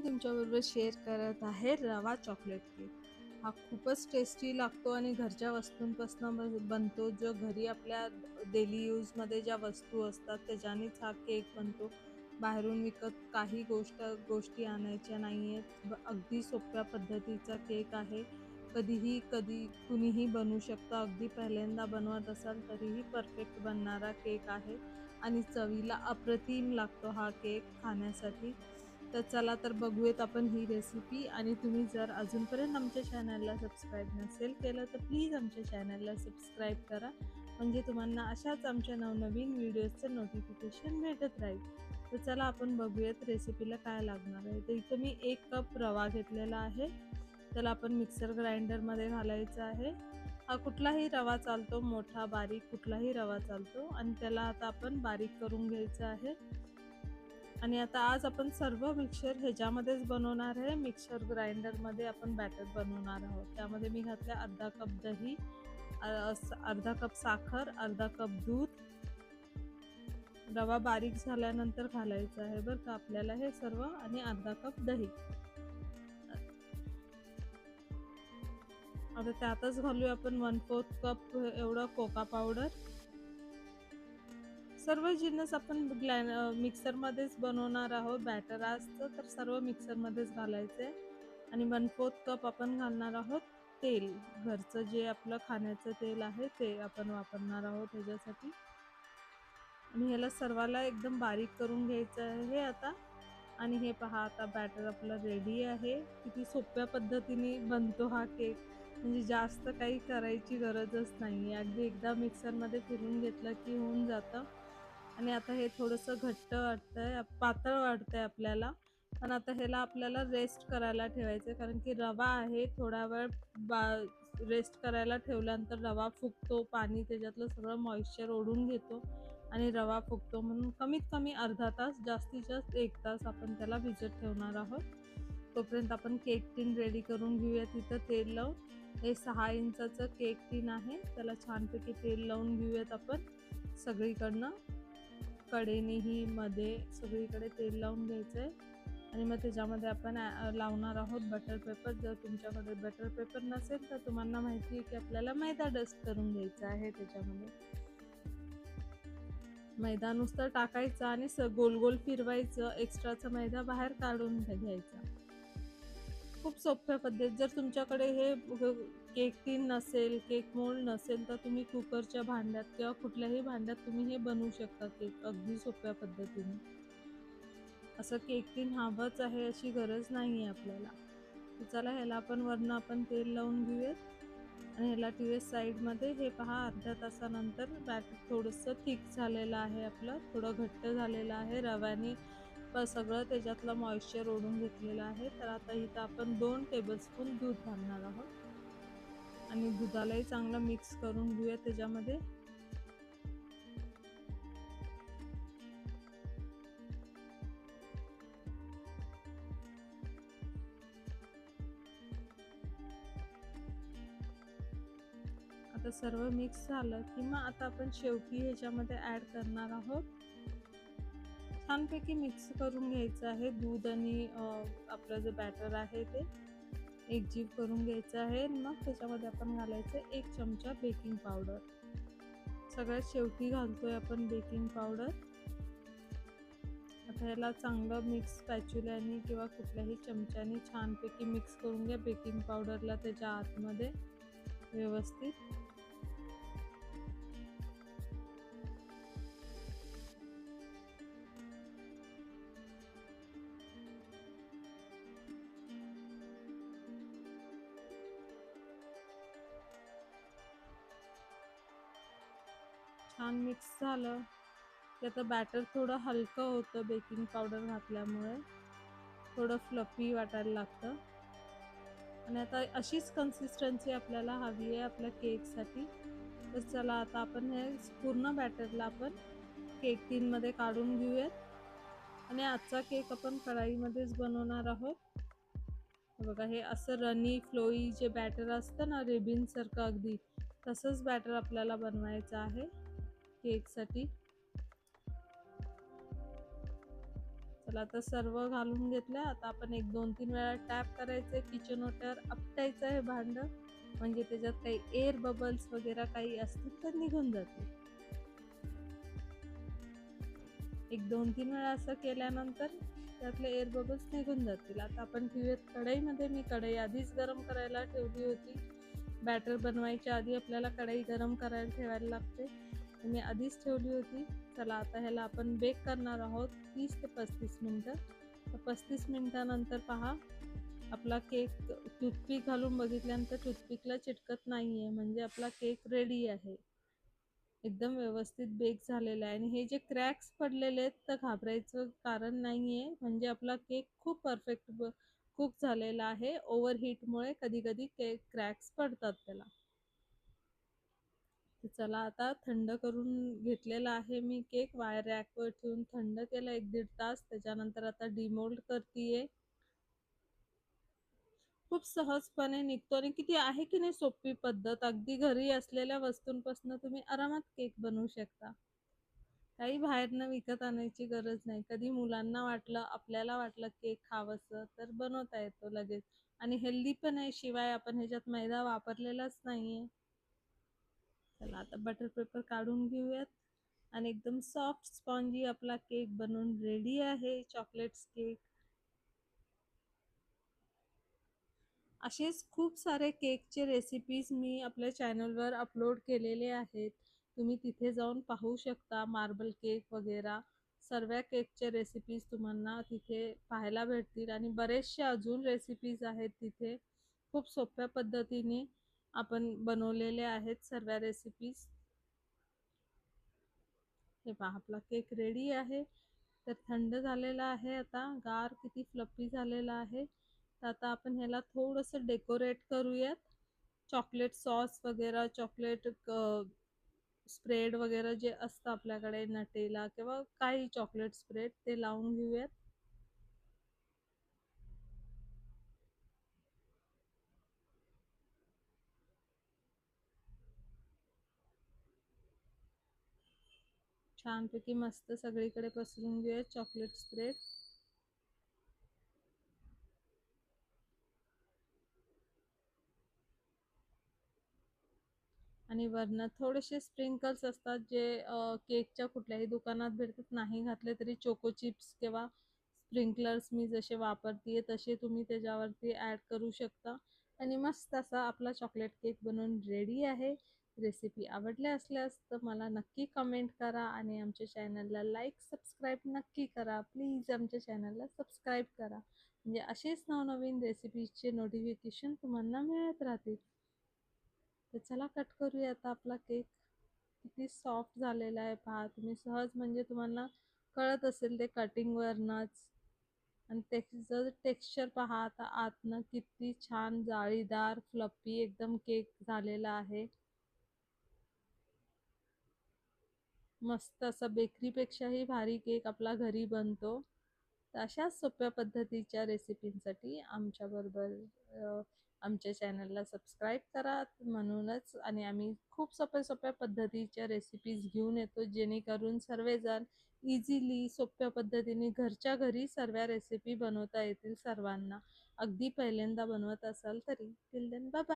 तुमच्याबरोबर शेअर करत आहे रवा चॉकलेट केक. हा खूपच टेस्टी लागतो आणि घरच्या वस्तूंपासून बनतो. जो घरी आपल्या डेली यूजमध्ये ज्या वस्तू असतात त्याच्यानेच हा केक बनतो. बाहेरून विकत काही गोष्टी आणायच्या नाहीयेत. अगदी सोप्या पद्धतीचा केक आहे. कधी कुणीही बनवू शकतं. अगदी पहिल्यांदा बनवत असाल तरीही परफेक्ट बनणारा केक आहे आणि चवीला अप्रतिम लागतो हा केक खाण्यासाठी. तर चला तर बघूयात आपण ही रेसिपी. आणि तुम्ही जर अजूनपर्यंत आमच्या चॅनलला सबस्क्राईब नसेल केलं तर प्लीज आमच्या चॅनलला सबस्क्राईब करा, म्हणजे तुम्हाला अशाच आमच्या नवनवीन व्हिडिओजचं नोटिफिकेशन भेटत राहील. तर चला आपण बघूयात रेसिपीला काय लागणार आहे. तर इथं मी 1 कप रवा घेतलेला आहे. त्याला आपण मिक्सर ग्राइंडरमध्ये घालायचं आहे. हा कुठलाही रवा चालतो, मोठा बारीक कुठलाही रवा चालतो. आणि त्याला आता आपण बारीक करून घ्यायचं आहे. आणि आता आज आपण सर्व मिक्सचर ह्याच्यामध्येच बनवणार आहे. मिक्सर ग्राइंडरमध्ये आपण बॅटर बनवणार आहोत. त्यामध्ये मी घातलं अर्धा कप दही, अर्धा कप साखर, अर्धा कप दूध. रवा बारीक झाल्यानंतर घालायचं आहे बरं का आपल्याला हे सर्व. आणि अर्धा कप दही. आता त्यातच घालूया आपण 1/4 कप एवढं कोका पावडर. सर्व जिन्नस आपण मिक्सरमध्येच बनवणार आहोत. बॅटर असतं तर सर्व मिक्सरमध्येच घालायचं आहे. आणि 1/4 कप आपण घालणार आहोत तेल. घरचं जे आपलं खाण्याचं तेल आहे ते आपण वापरणार आहोत ह्याच्यासाठी. आणि ह्याला सर्वाला एकदम बारीक करून घ्यायचं आहे आता. आणि हे पहा आता बॅटर आपलं रेडी आहे. किती सोप्या पद्धतीने बनतो हा केक, म्हणजे जास्त काही करायची गरजच नाही. अगदी एकदा मिक्सरमध्ये फिरून घेतलं की होऊन जातं. आणि आता हे थोडंसं घट्ट वाटतंय, पातळ वाटतंय आपल्याला. पण आता ह्याला आपल्याला रेस्ट करायला ठेवायचं, कारण की रवा आहे. थोडा वेळ रेस्ट करायला ठेवल्यानंतर रवा फुगतो. पाणी त्याच्यातलं सगळं मॉइश्चर ओढून घेतो आणि रवा फुगतो. म्हणून कमीत कमी अर्धा तास, जास्तीत जास्त 1 तास आपण त्याला भिजत ठेवणार आहोत. तोपर्यंत आपण केक टीन रेडी करून घेऊया. तिथं तेल लावून, हे 6 इंचाचं केक टीन आहे, त्याला छानपैकी तेल लावून घेऊयात आपण सगळीकडनं. कडेनेही मध्ये सगळीकडे तेल लावून घ्यायचं आहे. आणि मग त्याच्यामध्ये आपण लावणार आहोत बटर पेपर. जर तुमच्याकडे बटर पेपर नसेल तर तुम्हाला माहिती आहे की आपल्याला मैदा डस्ट करून घ्यायचा आहे. त्याच्यामध्ये मैदा नुसतं टाकायचा आणि गोल गोल फिरवायचं. एक्स्ट्राचा मैदा बाहेर काढून घ्यायचा. खूप सोप्या पद्धत. जर तुमच्याकडे हे केक टीन नसेल, केक मोल्ड नसेल तर तुम्ही कुकरच्या भांड्यात किंवा कुठल्याही भांड्यात तुम्ही हे बनवू शकता केक अगदी सोप्या पद्धतीने. असं केक टीन हवंच आहे अशी गरज नाही आहे आपल्याला. तर चला ह्याला आपण वरनं आपण तेल लावून घेऊयात. आणि ह्याला ठेवूया साईडमध्ये. हे पहा अर्ध्या तासानंतर बॅटर थोडंसं थिक झालेलं आहे आपलं, थोडं घट्ट झालेलं आहे. रव्याने सगळं त्याच्यातलं मॉइश्चर ओढून घेतलेलं आहे. तर आता इथं आपण 2 टेबलस्पून दूध घालणार आहोत. आणि दुधालाही चांगलं मिक्स करून घेऊया त्याच्यामध्ये. आता सर्व मिक्स झालं की मग आता आपण शेवटी ह्याच्यामध्ये ॲड करणार आहोत. छानपैकी मिक्स करून घ्यायचं आहे. दूध आणि आपलं जे बॅटर आहे ते एकजीव करून घ्यायचं आहे. मग त्याच्यामध्ये आपण घालायचं 1 चमचा बेकिंग पावडर. सगळ्यात शेवटी घालतोय आपण बेकिंग पावडर. आता ह्याला चांगलं मिक्स स्पॅच्युलाने किंवा कुठल्याही चमच्याने छानपैकी मिक्स करून घ्या बेकिंग पावडरला त्याच्या आतमध्ये व्यवस्थित. छान मिक्स झालं की आता बॅटर थोडं हलकं होतं बेकिंग पावडर घातल्यामुळे. थोडं फ्लफी वाटायला लागतं. आणि आता अशीच कन्सिस्टन्सी आपल्याला हवी आहे आपल्या केकसाठी. तर चला आता आपण हे पूर्ण बॅटरला आपण केक टीनमध्ये काढून घेऊयात. आणि आजचा केक आपण कढाईमध्येच बनवणार आहोत. बघा हे असं रनी फ्लोई जे बॅटर असतं ना, रिबिनसारखं अगदी तसंच बॅटर आपल्याला बनवायचं आहे केकसाठी. चला आता सर्व घालून घेतलं. आता आपण एक 2-3 वेळा टॅप करायचंय किचन ओट्यावर, आपटायचं आहे भांडं, म्हणजे त्याच्यात काही एअर बबल्स वगैरे काही असतील तर निघून जातील. एक 2-3 वेळा असं केल्यानंतर त्यातले एअर बबल्स निघून जातील. आता आपण ठेवूयात कढईमध्ये. मी कढई आधीच गरम करायला ठेवली होती. बॅटर बनवायच्या आधी आपल्याला कढई गरम करायला ठेवायला लागते. मी आधीच ठेवली होती. चला आता ह्याला आपण बेक करणार आहोत 30 ते 35 मिनटं. 35 मिनिटानंतर पहा आपला केक टूथपिक घालून बघितल्यानंतर टूथपिकला चिटकत नाहीये, म्हणजे आपला केक रेडी आहे. एकदम व्यवस्थित बेक झालेला आहे. आणि हे जे क्रॅक्स पडलेले आहेत तर घाबरायचं कारण नाहीये, म्हणजे आपला केक खूप परफेक्ट कुक झालेला आहे. ओव्हरहीटमुळे कधी कधी केक क्रॅक्स पडतात त्याला. तर चला आता थंड करून घेतलेला आहे मी केक. वायर रॅकवर ठेवून थंड केला 1-1.5 तास. त्याच्यानंतर आता डिमोल्ड करतीये. खूप सहजपणे निघतो आणि किती आहे की नाही सोपी पद्धत. अगदी घरी असलेल्या वस्तूंपासून तुम्ही आरामात केक बनवू शकता. काही बाहेरनं विकत आणायची गरज नाही. कधी मुलांना वाटलं, आपल्याला वाटलं केक खावंसं तर बनवता येतो लगेच. आणि हेल्दी पण आहे, शिवाय आपण ह्याच्यात मैदा वापरलेलाच नाहीये. चला आता बटर पेपर काढून घेऊयात आणि एकदम सॉफ्ट स्पॉन्जी आपला केक बनवून रेडी आहे. Chocolates cake. असेच खूप सारे केकचे रेसिपीज मी आपल्या चॅनलवर अपलोड केलेले आहेत. तुम्ही तिथे जाऊन पाहू शकता. मार्बल केक वगैरे सर्व केकचे रेसिपीज तुम्हाला तिथे पाहायला भेटतील. आणि बरेचसे अजून रेसिपीज आहेत तिथे. खूप सोप्या पद्धतीने आपण बनवलेले आहेत सर्व रेसिपीज. हे पहा आपला केक रेडी आहे. तर थंड झालेला आहे आता. गार किती फ्लफी झालेला आहे. तर आता आपण ह्याला थोडंसं डेकोरेट करूयात. चॉकलेट सॉस वगैरे, चॉकलेट स्प्रेड वगैरे जे असतं आपल्याकडे, नटेला किंवा काही चॉकलेट स्प्रेड ते लावून घेऊयात. छानपैकी मस्त सगळीकडे पसरून घेऊयात चॉकलेट स्प्रेड. आणि वरनं थोडेसे स्प्रिंकल्स असतात जे केकच्या कुठल्याही दुकानात भेटतात. नाही घातले तरी चोको चिप्स किंवा स्प्रिंकलर्स मी जसे वापरते तसे तुम्ही त्याच्यावरती ॲड करू शकता. आणि मस्त असा आपला चॉकलेट केक बनवून रेडी आहे. रेसिपी आवडल्या असल्यास तर मला नक्की कमेंट करा आणि आमच्या चॅनलला लाईक सबस्क्राईब नक्की करा. प्लीज आमच्या चॅनलला सबस्क्राईब करा, म्हणजे असेच नवनवीन रेसिपीजचे नोटिफिकेशन तुम्हाला मिळत राहतील. तर चला कट करूया आता आपला केक. किती सॉफ्ट झालेला आहे पहा तुम्ही. सहज म्हणजे तुम्हाला कळत असेल ते कटिंगवरनंच. आणि त्याचं टेक्स्चर पहा आता आतनं किती छान जाळीदार फ्लफी एकदम केक झालेला आहे. मस्त असा बेकरीपेक्षाही भारी केक आपला घरी बनतो. तर अशाच सोप्या पद्धतीच्या रेसिपींसाठी आमच्या चॅनलला सबस्क्राईब करा. म्हणूनच आणि आम्ही खूप सोप्या सोप्या पद्धतीच्या रेसिपीज घेऊन येतो, जेणेकरून सर्वजण इझिली सोप्या पद्धतीने घरच्या घरी सर्व रेसिपी बनवता येतील सर्वांना. अगदी पहिल्यांदा बनवत असाल तरी. Till then bye bye.